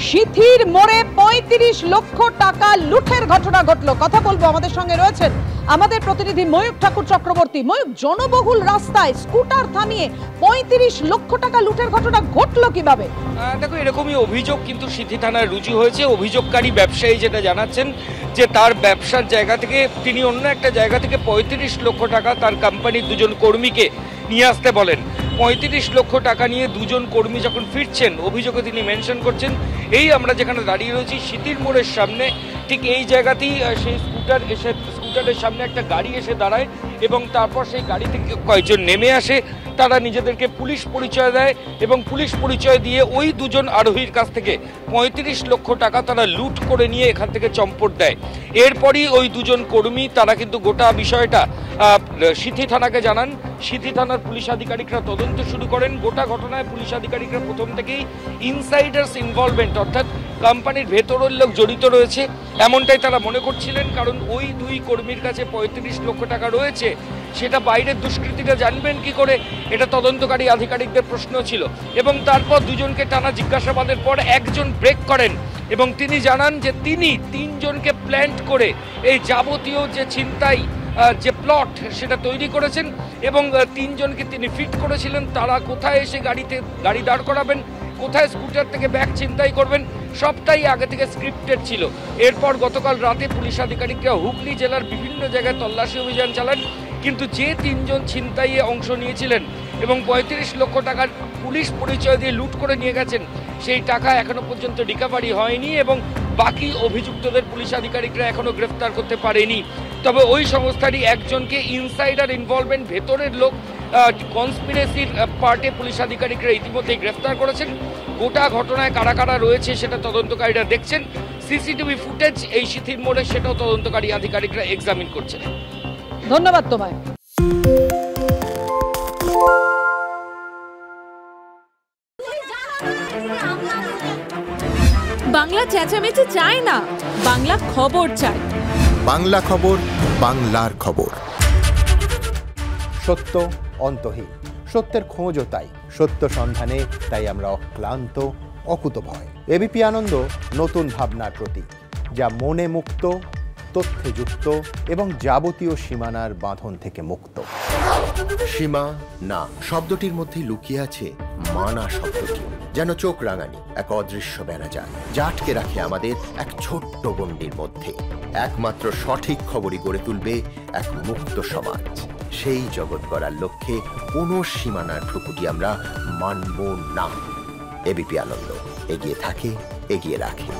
সিথির মোড়ে ৩৫ লক্ষ টাকা লুঠের ঘটনা ঘটলো। কথা বলবো, আমাদের সঙ্গে রয়েছেন আমাদের প্রতিনিধি ময়ূক ঠাকুর চক্রবর্তী। ময়ূক, জনবহুল রাস্তায় স্কুটার থামিয়ে ৩৫ লক্ষ টাকা লুঠের ঘটনা ঘটলো কিভাবে? দেখো, এরকমই অভিযোগ কিন্তু সিথি থানায় রুজু হয়েছে। অভিযোগকারী ব্যবসায়ী যেটা জানাচ্ছেন যে তার ব্যবসার জায়গা থেকে তিনি অন্য একটা জায়গা থেকে ৩৫ লক্ষ টাকা তার কোম্পানির দুজন কর্মীকে নিয়ে আসতে বলেন। ৩৫ লক্ষ টাকা নিয়ে দুজন কর্মী যখন ফিরছেন, অভিযোগে তিনি মেনশন করছেন এই আমরা যেখানে দাঁড়িয়ে রয়েছি সিথির মোড়ের সামনে, ঠিক এই জায়গাতেই সেই স্কুটারের সামনে একটা গাড়ি এসে দাঁড়ায় এবং তারপর সেই গাড়ি থেকে কয়েকজন নেমে আসে। তারা নিজেদেরকে পুলিশ পরিচয় দেয় এবং পুলিশ পরিচয় দিয়ে ওই দুজন আরোহীর কাছ থেকে ৩৫ লক্ষ টাকা তারা লুট করে নিয়ে এখান থেকে চম্পট দেয়। এরপরই ওই দুজন কর্মী তারা কিন্তু গোটা বিষয়টা সিথি থানাকে জানান। সিথি থানার পুলিশ আধিকারিকরা তদন্ত শুরু করেন। গোটা ঘটনায় পুলিশ আধিকারিকরা প্রথম থেকেই ইনসাইডার্স ইনভলভমেন্ট অর্থাৎ কোম্পানির ভেতরের লোক জড়িত রয়েছে এমনটাই তারা মনে করছিলেন, কারণ ওই দুই কর্মীর কাছে ৩৫ লক্ষ টাকা রয়েছে। সেটা বাইরের দুষ্কৃতীরা জানবেন কি করে, এটা তদন্তকারী আধিকারিকদের প্রশ্ন ছিল। এবং তারপর দুজনকে টানা জিজ্ঞাসাবাদের পর একজন ব্রেক করেন এবং তিনি জানান যে তিনি তিনজনকে প্ল্যান্ট করে এই যাবতীয় যে ছিনতাই যে প্লট সেটা তৈরি করেছেন এবং তিনজনকে তিনি ফিট করেছিলেন তারা কোথায় এসে গাড়ি দাঁড় করাবেন, কোথায় স্কুটার থেকে ব্যাগ ছিনতাই করবেন, সবটাই আগে থেকে স্ক্রিপ্টেড ছিল। এরপর গতকাল রাতে পুলিশ আধিকারিকরা হুগলি জেলার বিভিন্ন জায়গায় তল্লাশি অভিযান চালান, কিন্তু যে তিনজন ছিনতাইয়ে অংশ নিয়েছিলেন এবং ৩৫ লক্ষ টাকার পুলিশ পরিচয় দিয়ে লুট করে নিয়ে গেছেন সেই টাকা এখনো পর্যন্ত রিকভারি হয়নি এবং বাকি অভিযুক্তদের পুলিশ আধিকারিকরা এখনো গ্রেফতার করতে পারেনি। তবে ওই সংস্থারই একজনকে ইনসাইডার ইনভলভমেন্ট ভেতরের লোক কনস্পিরেসির পার্টে পুলিশ আধিকারিকরা ইতিমধ্যেই গ্রেফতার করেছেন। গোটা ঘটনায় কারা কারা রয়েছে সেটা তদন্তকারীরা দেখছেন। সিসিটিভি ফুটেজ এই সিথির মোড়ে সেটাও তদন্তকারী আধিকারিকরা এক্সামিন করছেন। ধন্যবাদ তোমায়। বাংলা চেঁচামেচি চায় না, বাংলা খবর চাই। বাংলা খবর, বাংলার খবর। সত্য অন্তহীন, সত্যের খোঁজও তাই, সত্য সন্ধানে তাই আমরা অক্লান্ত, অকুতভয়। এবিপি আনন্দ নতুন ভাবনার প্রতীক, যা মনে মুক্ত, তথ্যে যুক্ত এবং যাবতীয় সীমানার বাঁধন থেকে মুক্ত। সীমা না শব্দটির মধ্যে লুকিয়ে আছে মানা শব্দটি, যেন চোখ রাঙানি এক অদৃশ্য বেড়াজাল যা আটকে রাখে আমাদের এক ছোট্ট গণ্ডির মধ্যে। একমাত্র সঠিক খবরই গড়ে তুলবে এক মুক্ত সমাজ। সেই জগৎ গড়ার লক্ষ্যে কোনো সীমানার ঠুকুটি আমরা মানব না। এবিপি আনন্দ এগিয়ে থাকে, এগিয়ে রাখে।